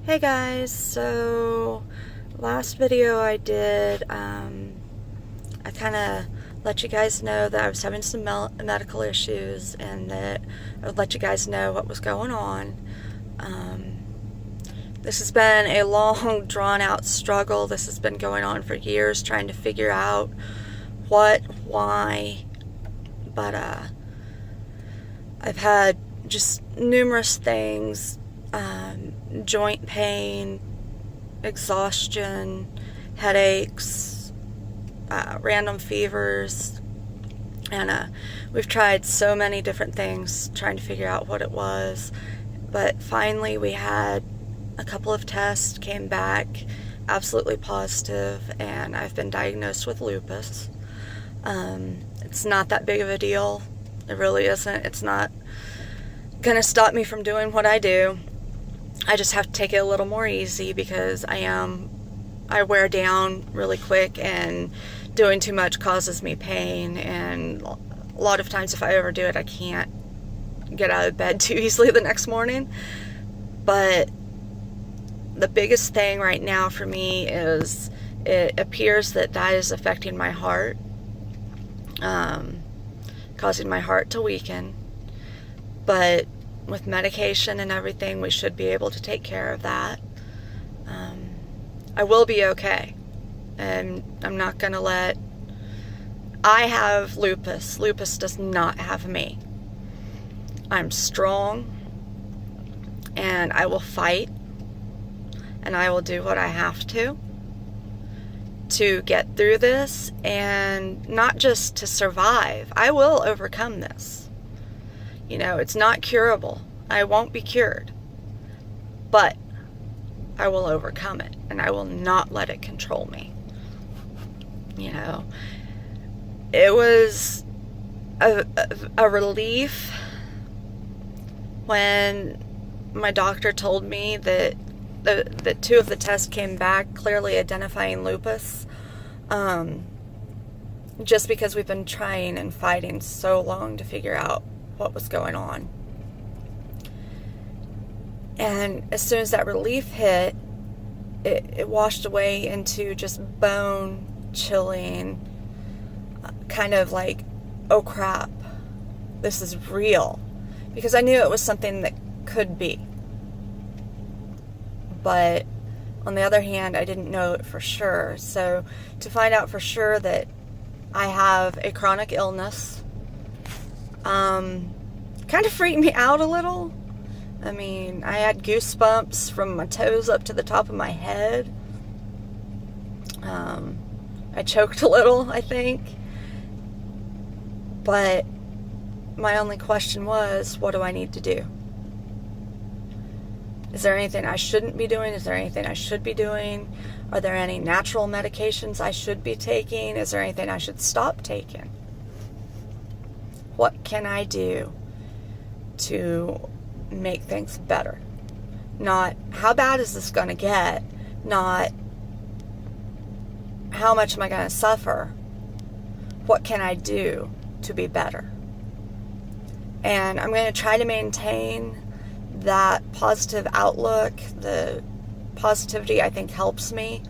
Hey guys, so last video I did, I kind of let you guys know that I was having some medical issues and that I would let you guys know what was going on. This has been a long, drawn-out struggle. This has been going on for years, trying to figure out what, why, but I've had just numerous things. Joint pain, exhaustion, headaches, random fevers, and we've tried so many different things trying to figure out what it was. But finally we had a couple of tests, came back absolutely positive, and I've been diagnosed with lupus. It's not that big of a deal. It really isn't. It's not gonna stop me from doing what I do. I just have to take it a little more easy because I wear down really quick, and doing too much causes me pain, and a lot of times if I overdo it I can't get out of bed too easily the next morning. But the biggest thing right now for me is it appears that is affecting my heart, causing my heart to weaken. But with medication and everything, we should be able to take care of that. I will be okay. And I'm not going to let... I have lupus. Lupus does not have me. I'm strong, and I will fight, and I will do what I have to get through this, and not just to survive. I will overcome this. You know, it's not curable. I won't be cured. But I will overcome it, and I will not let it control me. You know, it was a relief when my doctor told me that the two of the tests came back clearly identifying lupus. Just because we've been trying and fighting so long to figure out what was going on. And as soon as that relief hit, it washed away into just bone chilling, kind of like, oh crap, this is real. Because I knew it was something that could be. But on the other hand, I didn't know it for sure. So to find out for sure that I have a chronic illness, kind of freaked me out a little. I mean, I had goosebumps from my toes up to the top of my head. I choked a little, I think. But my only question was, what do I need to do? Is there anything I shouldn't be doing? Is there anything I should be doing? Are there any natural medications I should be taking? Is there anything I should stop taking? What can I do to make things better? Not, how bad is this going to get? Not, how much am I going to suffer? What can I do to be better? And I'm going to try to maintain that positive outlook. The positivity, I think, helps me.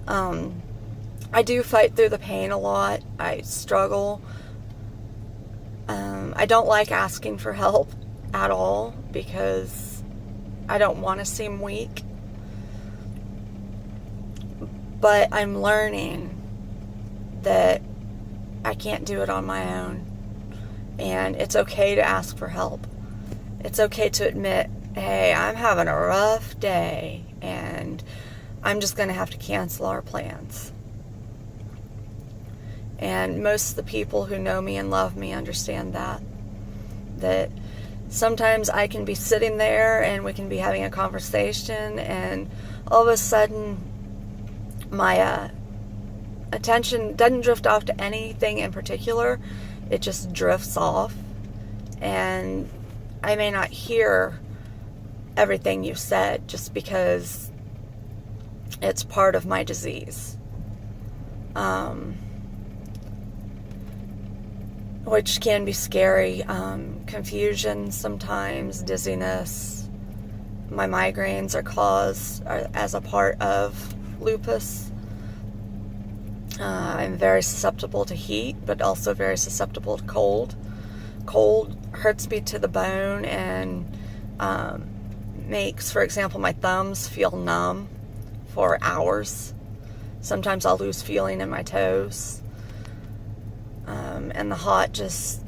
I do fight through the pain a lot. I struggle. I don't like asking for help at all because I don't want to seem weak. But I'm learning that I can't do it on my own. And it's okay to ask for help. It's okay to admit, hey, I'm having a rough day and I'm just going to have to cancel our plans. And most of the people who know me and love me understand that sometimes I can be sitting there and we can be having a conversation, and all of a sudden my attention doesn't drift off to anything in particular. It just drifts off, and I may not hear everything you've said just because it's part of my disease. Which can be scary. Confusion sometimes, dizziness, my migraines are caused as a part of lupus. I'm very susceptible to heat, but also very susceptible to cold. Cold hurts me to the bone and makes, for example, my thumbs feel numb for hours. Sometimes I'll lose feeling in my toes. And the hot just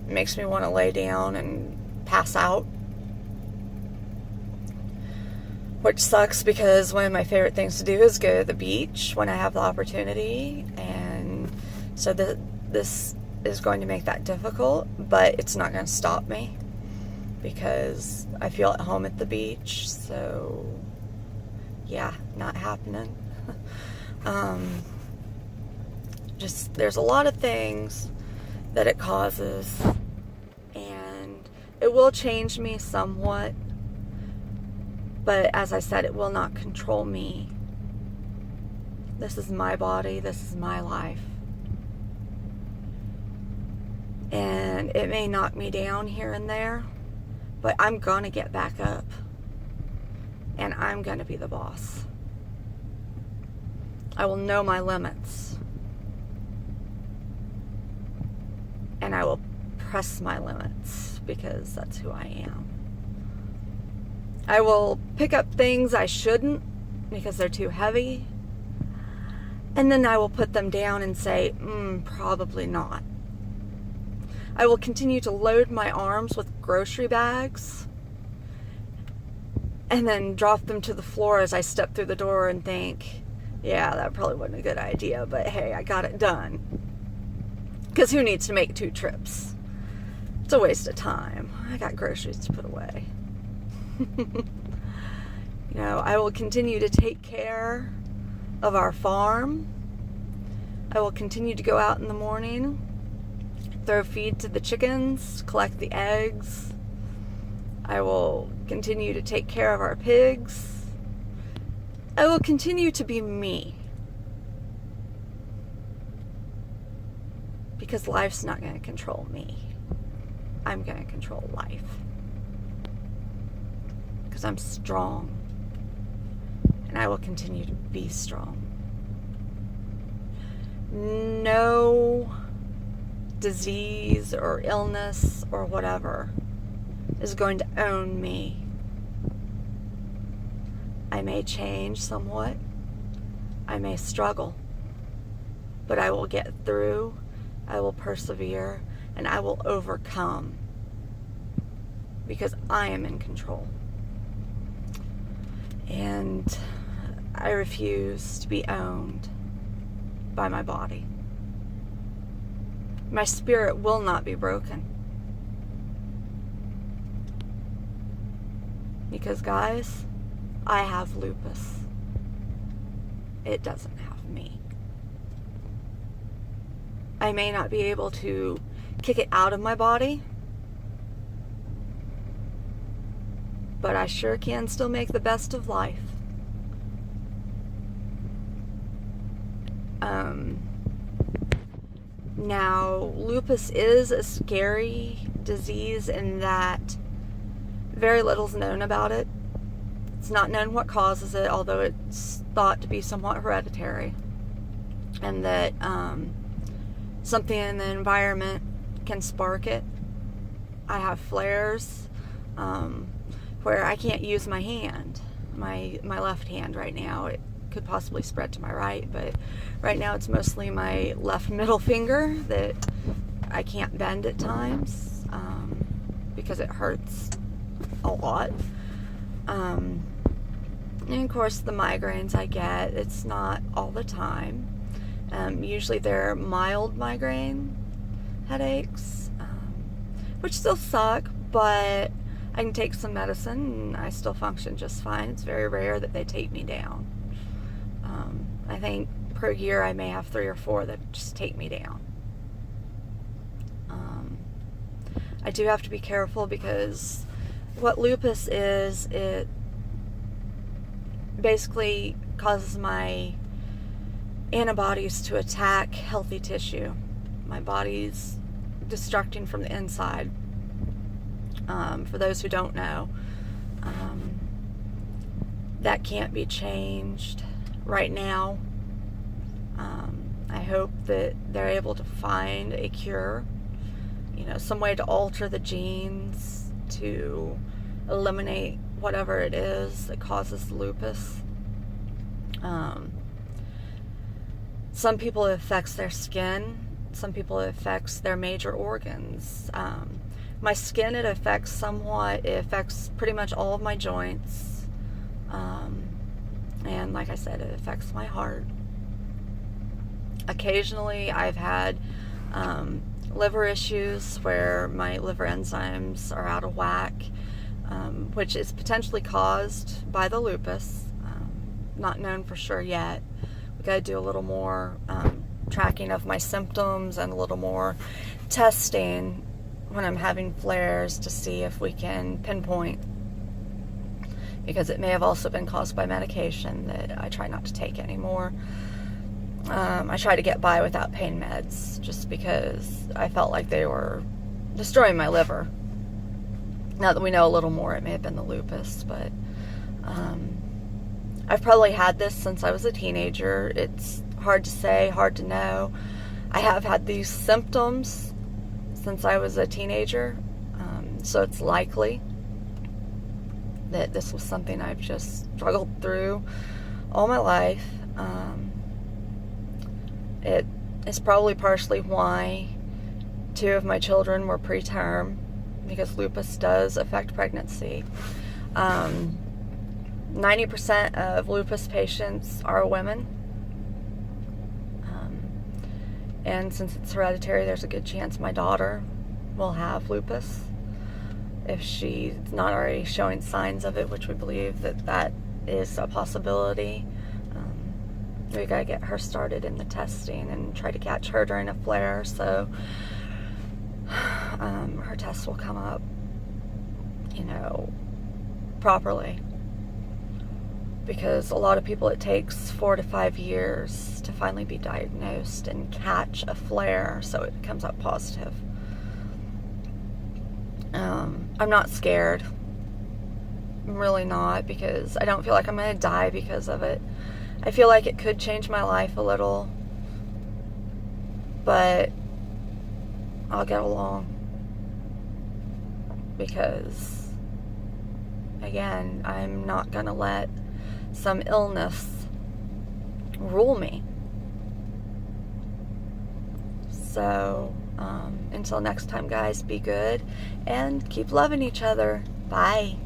makes me want to lay down and pass out. Which sucks because one of my favorite things to do is go to the beach when I have the opportunity. And so this is going to make that difficult, but it's not going to stop me because I feel at home at the beach. So yeah, not happening. Just there's a lot of things that it causes, and it will change me somewhat, but as I said, it will not control me. This is my body, this is my life, and it may knock me down here and there, but I'm gonna get back up, and I'm gonna be the boss. I will know my limits, and I will press my limits because that's who I am. I will pick up things I shouldn't because they're too heavy, and then I will put them down and say, probably not. I will continue to load my arms with grocery bags and then drop them to the floor as I step through the door and think, yeah, that probably wasn't a good idea, but hey, I got it done. Because who needs to make 2 trips? It's a waste of time. I got groceries to put away. I will continue to take care of our farm. I will continue to go out in the morning, throw feed to the chickens, collect the eggs. I will continue to take care of our pigs. I will continue to be me. Because life's not going to control me. I'm going to control life. Because I'm strong. And I will continue to be strong. No disease or illness or whatever is going to own me. I may change somewhat. I may struggle. But I will get through. I will persevere, and I will overcome because I am in control. And I refuse to be owned by my body. My spirit will not be broken. Because, guys, I have lupus. It doesn't have me. I may not be able to kick it out of my body, but I sure can still make the best of life. Now, lupus is a scary disease in that very little's known about it. It's not known what causes it, although it's thought to be somewhat hereditary, and that something in the environment can spark it. I have flares where I can't use my hand, my left hand right now. It could possibly spread to my right, but right now it's mostly my left middle finger that I can't bend at times because it hurts a lot. And of course the migraines I get, it's not all the time. Usually they're mild migraine headaches, which still suck, but I can take some medicine and I still function just fine. It's very rare that they take me down. I think per year I may have 3 or 4 that just take me down. I do have to be careful because what lupus is, it basically causes my antibodies to attack healthy tissue. My body's destructing from the inside. For those who don't know, that can't be changed right now. I hope that they're able to find a cure, some way to alter the genes to eliminate whatever it is that causes lupus. Some people it affects their skin. Some people it affects their major organs. My skin it affects somewhat. It affects pretty much all of my joints. And like I said, it affects my heart. Occasionally I've had liver issues where my liver enzymes are out of whack, which is potentially caused by the lupus. Not known for sure yet. We got to do a little more tracking of my symptoms and a little more testing when I'm having flares to see if we can pinpoint, because it may have also been caused by medication that I try not to take anymore. I try to get by without pain meds just because I felt like they were destroying my liver. Now that we know a little more, it may have been the lupus, but I've probably had this since I was a teenager. It's hard to say, hard to know. I have had these symptoms since I was a teenager, so it's likely that this was something I've just struggled through all my life. It is probably partially why 2 of my children were preterm, because lupus does affect pregnancy. 90% of lupus patients are women. And since it's hereditary, there's a good chance my daughter will have lupus if she's not already showing signs of it, which we believe that is a possibility. We gotta get her started in the testing and try to catch her during a flare, so her tests will come up, properly. Because a lot of people, it takes 4 to 5 years to finally be diagnosed and catch a flare, so it comes up positive. I'm not scared. I'm really not, because I don't feel like I'm going to die because of it. I feel like it could change my life a little, but I'll get along, because, again, I'm not going to let some illness rule me. So, until next time, guys, be good and keep loving each other. Bye.